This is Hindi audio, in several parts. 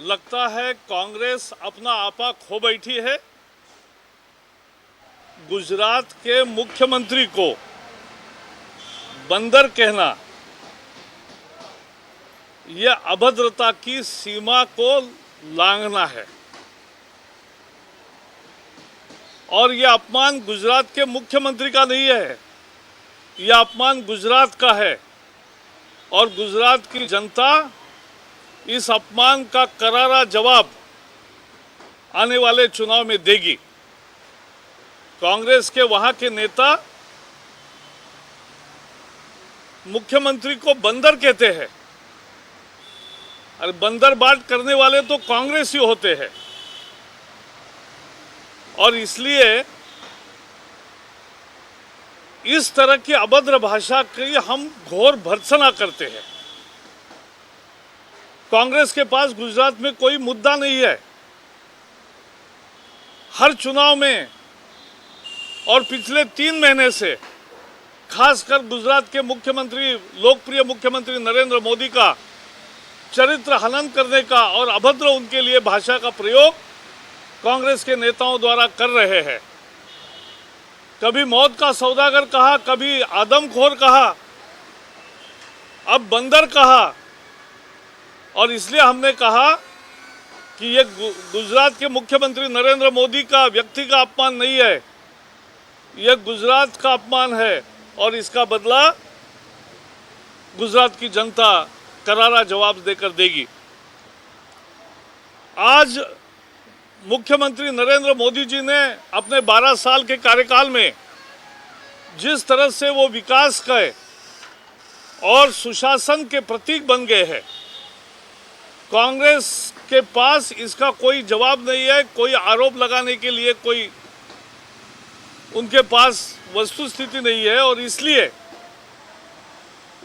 लगता है कांग्रेस अपना आपा खो बैठी है। गुजरात के मुख्यमंत्री को बंदर कहना यह अभद्रता की सीमा को लांघना है और यह अपमान गुजरात के मुख्यमंत्री का नहीं है, यह अपमान गुजरात का है और गुजरात की जनता इस अपमान का करारा जवाब आने वाले चुनाव में देगी। कांग्रेस के वहां के नेता मुख्यमंत्री को बंदर कहते हैं। अरे बंदर बात करने वाले तो कांग्रेस ही होते हैं और इसलिए इस तरह की अभद्र भाषा की हम घोर भर्त्सना करते हैं। कांग्रेस के पास गुजरात में कोई मुद्दा नहीं है। हर चुनाव में और पिछले 3 महीने से खासकर गुजरात के मुख्यमंत्री, लोकप्रिय मुख्यमंत्री नरेंद्र मोदी का चरित्र हनन करने का और अभद्र उनके लिए भाषा का प्रयोग कांग्रेस के नेताओं द्वारा कर रहे हैं। कभी मौत का सौदागर कहा, कभी आदमखोर कहा, अब बंदर कहा और इसलिए हमने कहा कि ये गुजरात के मुख्यमंत्री नरेंद्र मोदी का व्यक्ति का अपमान नहीं है, यह गुजरात का अपमान है और इसका बदला गुजरात की जनता करारा जवाब देकर देगी। आज मुख्यमंत्री नरेंद्र मोदी जी ने अपने 12 साल के कार्यकाल में जिस तरह से वो विकास के और सुशासन के प्रतीक बन गए हैं, कांग्रेस के पास इसका कोई जवाब नहीं है। कोई आरोप लगाने के लिए कोई उनके पास वस्तुस्थिति नहीं है और इसलिए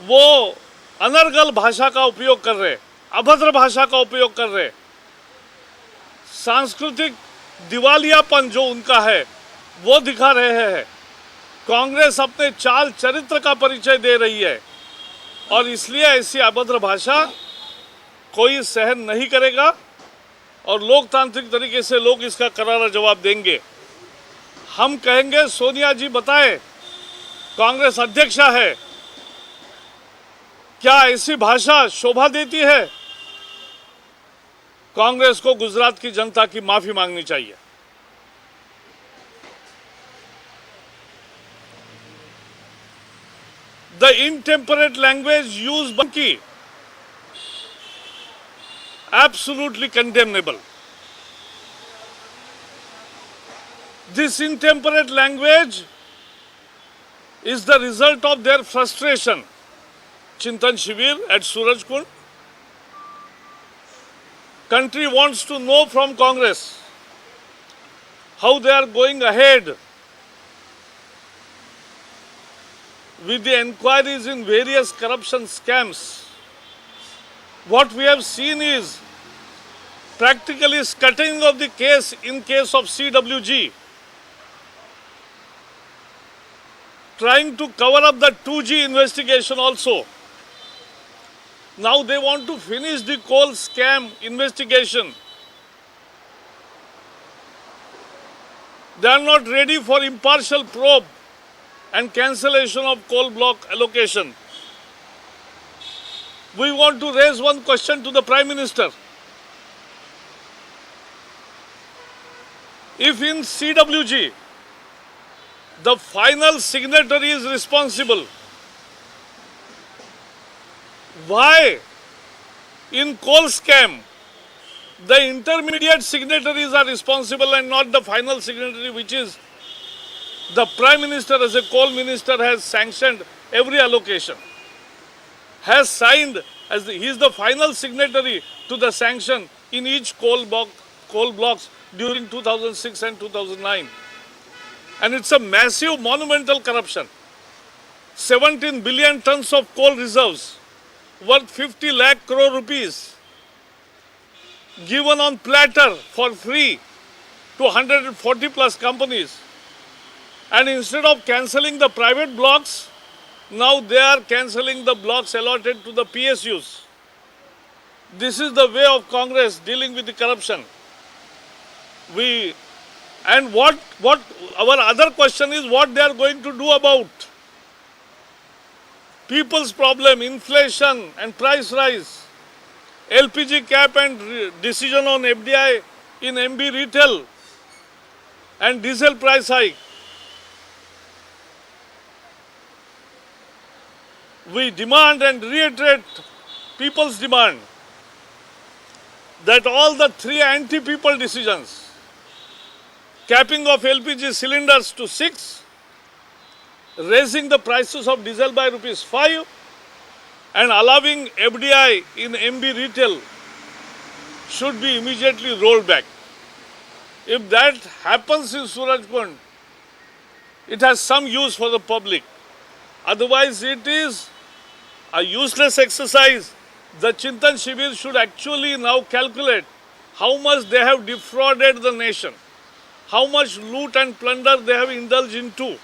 वो अनर्गल भाषा का उपयोग कर रहे, अभद्र भाषा का उपयोग कर रहे। सांस्कृतिक दिवालियापन जो उनका है वो दिखा रहे हैं। कांग्रेस अपने चाल चरित्र का परिचय दे रही है और इसलिए ऐसी अभद्र भाषा कोई सहन नहीं करेगा और लोकतांत्रिक तरीके से लोग इसका करारा जवाब देंगे। हम कहेंगे सोनिया जी बताएं, कांग्रेस अध्यक्षा है, क्या ऐसी भाषा शोभा देती है? कांग्रेस को गुजरात की जनता की माफी मांगनी चाहिए। The intemperate language used by Banki, absolutely condemnable. This intemperate language is the result of their frustration. Chintan Shivir at Surajkund. Country wants to know from Congress how they are going ahead with the inquiries in various corruption scams. What we have seen is practically scuttling of the case in case of CWG, trying to cover up the 2G investigation also. Now they want to finish the coal scam investigation. They are not ready for impartial probe and cancellation of coal block allocation. We want to raise one question to the Prime Minister. If in CWG the final signatory is responsible, why in coal scam the intermediate signatories are responsible and not the final signatory, which is the Prime Minister as a coal minister has sanctioned every allocation, has signed as he is the final signatory to the sanction in each coal blocks during 2006 and 2009. And it's a massive monumental corruption. 17 billion tons of coal reserves worth 50 lakh crore rupees given on platter for free to 140 plus companies. And instead of cancelling the private blocks, now they are cancelling the blocks allotted to the PSUs. This is the way of Congress dealing with the corruption. And what our other question is what they are going to do about people's problem, inflation and price rise, LPG cap and decision on FDI in MB retail and diesel price hike. We demand and reiterate people's demand that all the three anti-people decisions, capping of LPG cylinders to 6, raising the prices of diesel by ₹5 and allowing FDI in MB retail should be immediately rolled back. If that happens in Surajkund, it has some use for the public. Otherwise, it is a useless exercise. The Chintan Shibir should actually now calculate how much they have defrauded the nation, how much loot and plunder they have indulged into.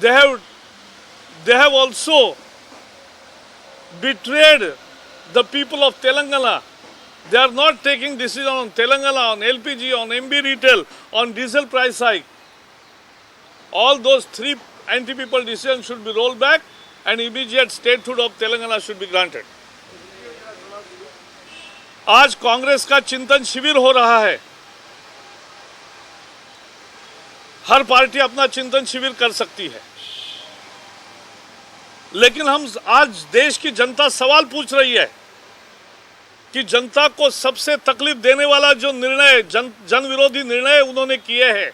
They have also betrayed the people of Telangana. They are not taking decision on Telangana, on LPG, on MB retail, on diesel price hike. All those three anti-people decisions should be rolled back and immediate statehood of Telangana should be granted. आज कांग्रेस का चिंतन शिविर हो रहा है. हर पार्टी अपना चिंतन शिविर कर सकती है, लेकिन हम आज देश की जनता सवाल पूछ रही है कि जनता को सबसे तकलीफ देने वाला जो निर्णय, जन विरोधी निर्णय उन्होंने किए हैं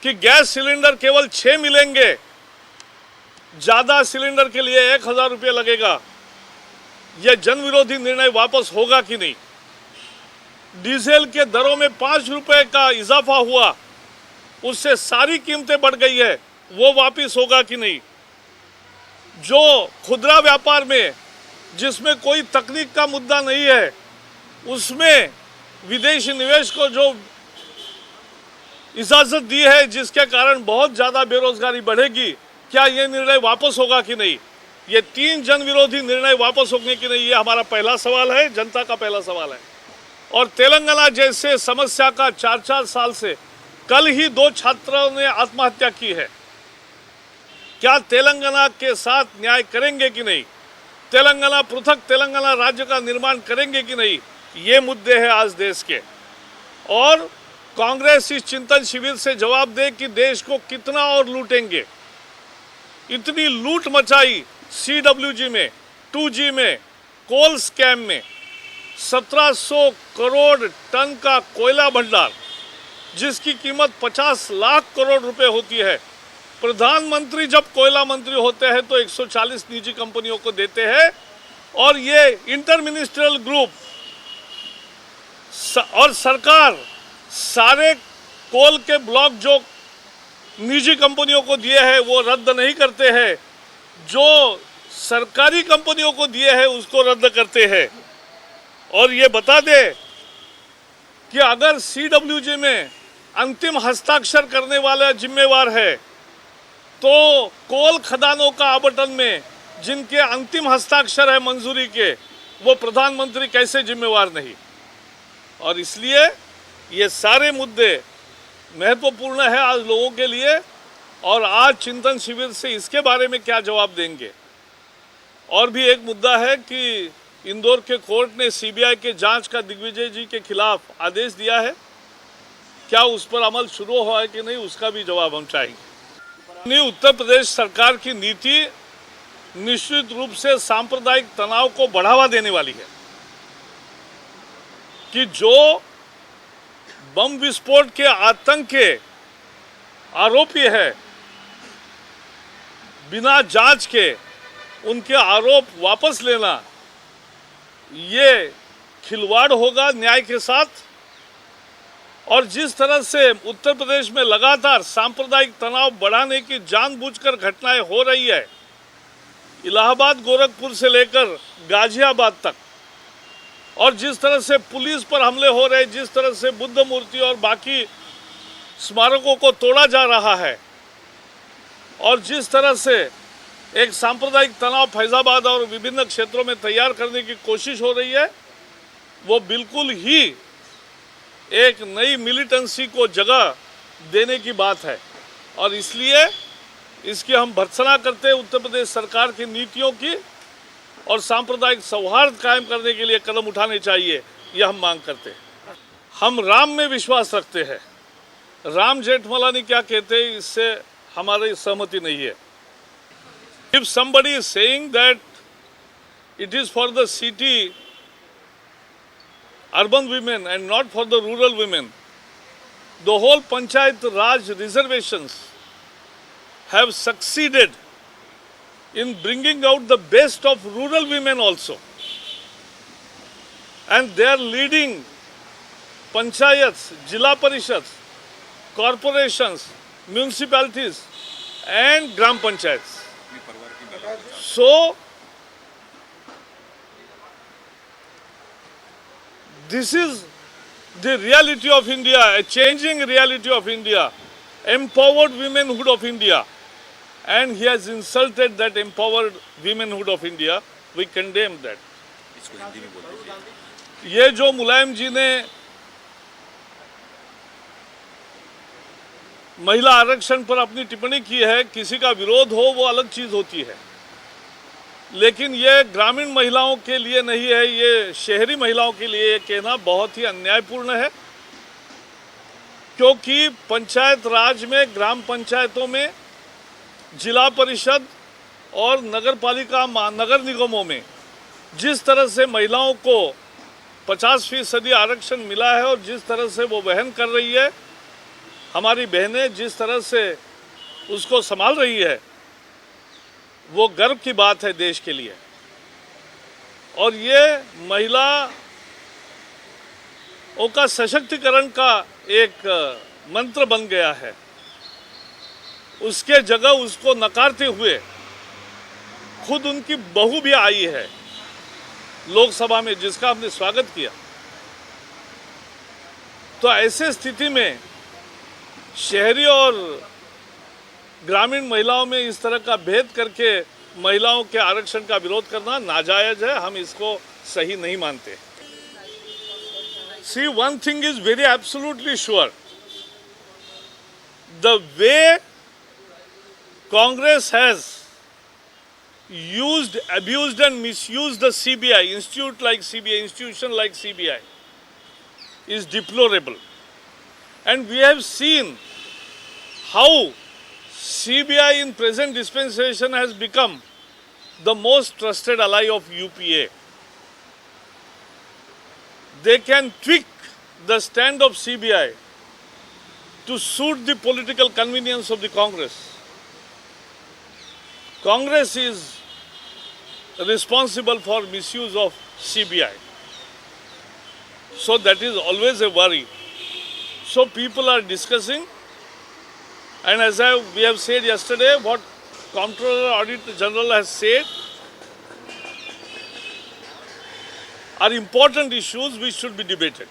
कि गैस सिलेंडर केवल 6 मिलेंगे, ज्यादा सिलेंडर के लिए 1000 रुपये लगेगा, यह जन विरोधी निर्णय वापस होगा कि नहीं? डीजल के दरों में 5 रुपए का इजाफा हुआ, उससे सारी कीमतें बढ़ गई है, वो वापस होगा कि नहीं? जो खुदरा व्यापार में जिसमें कोई तकनीक का मुद्दा नहीं है, उसमें विदेशी निवेश को जो इजाजत दी है, जिसके कारण बहुत ज्यादा बेरोजगारी बढ़ेगी, क्या यह निर्णय वापस होगा कि नहीं? ये 3 जन विरोधी निर्णय वापस होंगे कि नहीं, ये हमारा पहला सवाल है, जनता का पहला सवाल है. और तेलंगाना जैसे समस्या का 4-4 साल से, कल ही 2 छात्रों ने आत्महत्या की है. क्या तेलंगाना के साथ न्याय करेंगे कि नहीं? तेलंगाना पृथक तेलंगाना राज्य का निर्माण करेंगे कि नहीं? ये मुद्दे हैं आज देश के. और कांग्रेस इस चिंतन शिविर से जवाब दे कि देश को कितना और लूटेंगे. इतनी लूट मचाई CWG में, 2G में, कोल स्कैम में, 1700 करोड़ टन का कोयला भंडार जिसकी कीमत 50 लाख करोड़ रुपए होती है. प्रधानमंत्री जब कोयला मंत्री होते हैं तो 140 निजी कंपनियों को देते हैं, और ये इंटर मिनिस्ट्रियल ग्रुप और सरकार सारे कोल के ब्लॉक जो निजी कंपनियों को दिए हैं वो रद्द नहीं करते हैं, जो सरकारी कंपनियों को दिए हैं उसको रद्द करते हैं. और ये बता दे कि अगर CWG में अंतिम हस्ताक्षर करने वाला जिम्मेवार है, तो कोल खदानों का आवंटन में जिनके अंतिम हस्ताक्षर है मंजूरी के, वो प्रधानमंत्री कैसे जिम्मेवार नहीं? और इसलिए ये सारे मुद्दे महत्वपूर्ण है आज लोगों के लिए, और आज चिंतन शिविर से इसके बारे में क्या जवाब देंगे. और भी एक मुद्दा है कि इंदौर के कोर्ट ने CBI के जांच का दिग्विजय जी के खिलाफ आदेश दिया है. क्या उस पर अमल शुरू हुआ है कि नहीं, उसका भी जवाब हम चाहेंगे. उत्तर प्रदेश सरकार की नीति निश्चित रूप से सांप्रदायिक तनाव को बढ़ावा देने वाली है कि जो बम विस्फोट के आतंक के आरोपी है, बिना जांच के उनके आरोप वापस लेना, ये खिलवाड़ होगा न्याय के साथ. और जिस तरह से उत्तर प्रदेश में लगातार सांप्रदायिक तनाव बढ़ाने की जानबूझकर घटनाएं हो रही है, इलाहाबाद गोरखपुर से लेकर गाजियाबाद तक, और जिस तरह से पुलिस पर हमले हो रहे, जिस तरह से बुद्ध मूर्ति और बाकी स्मारकों को तोड़ा जा रहा है, और जिस तरह से एक सांप्रदायिक तनाव फैजाबाद और विभिन्न क्षेत्रों में तैयार करने की कोशिश हो रही है, वो बिल्कुल ही एक नई मिलिटेंसी को जगह देने की बात है। और इसलिए इसकी हम भर्त्सना करते हैं उत्तर प्रदेश सरकार की नीतियों की, और सांप्रदायिक सौहार्द कायम करने के लिए कदम उठाने चाहिए, यह हम मांग करते हैं। हम राम में विश्वास रखते हैं। राम जेठमलानी क्या कहते हैं, इससे हमारी सहमति नहीं है। If somebody is saying that it is for the city urban women and not for the rural women, the whole Panchayat Raj reservations have succeeded in bringing out the best of rural women also. And they are leading panchayats, Jila Parishads, corporations, municipalities and Gram Panchayats. So, this is the reality of India, a changing reality of India, empowered womenhood of India. And he has insulted that empowered womenhood of India. We condemn that. इसको हिंदी में बोल दीजिए। ये जो मुलायम जी ने महिला आरक्षण पर अपनी टिप्पणी की है, किसी का विरोध हो वो अलग चीज होती है, लेकिन ये ग्रामीण महिलाओं के लिए नहीं है, ये शहरी महिलाओं के लिए कहना बहुत ही अन्यायपूर्ण है। क्योंकि पंचायत राज में, ग्राम पंचायतों में, जिला परिषद और नगर पालिका, नगर निगमों में जिस तरह से महिलाओं को 50% आरक्षण मिला है और जिस तरह से वो वहन कर रही है, हमारी बहनें जिस तरह से उसको संभाल रही है, वो गर्व की बात है देश के लिए। और ये महिलाओं का सशक्तिकरण का एक मंत्र बन गया है। उसके जगह उसको नकारते हुए खुद उनकी बहू भी आई है लोकसभा में, जिसका हमने स्वागत किया। तो ऐसे स्थिति में शहरी और ग्रामीण महिलाओं में इस तरह का भेद करके महिलाओं के आरक्षण का विरोध करना नाजायज है, हम इसको सही नहीं मानते। See, one thing is very absolutely sure. The way Congress has used, abused and misused the CBI, institution like CBI is deplorable. And we have seen how CBI in present dispensation has become the most trusted ally of UPA. They can tweak the stand of CBI to suit the political convenience of the Congress. Congress is responsible for misuse of CBI. So that is always a worry. So people are discussing, and as we have said yesterday, what Comptroller Auditor General has said are important issues which should be debated.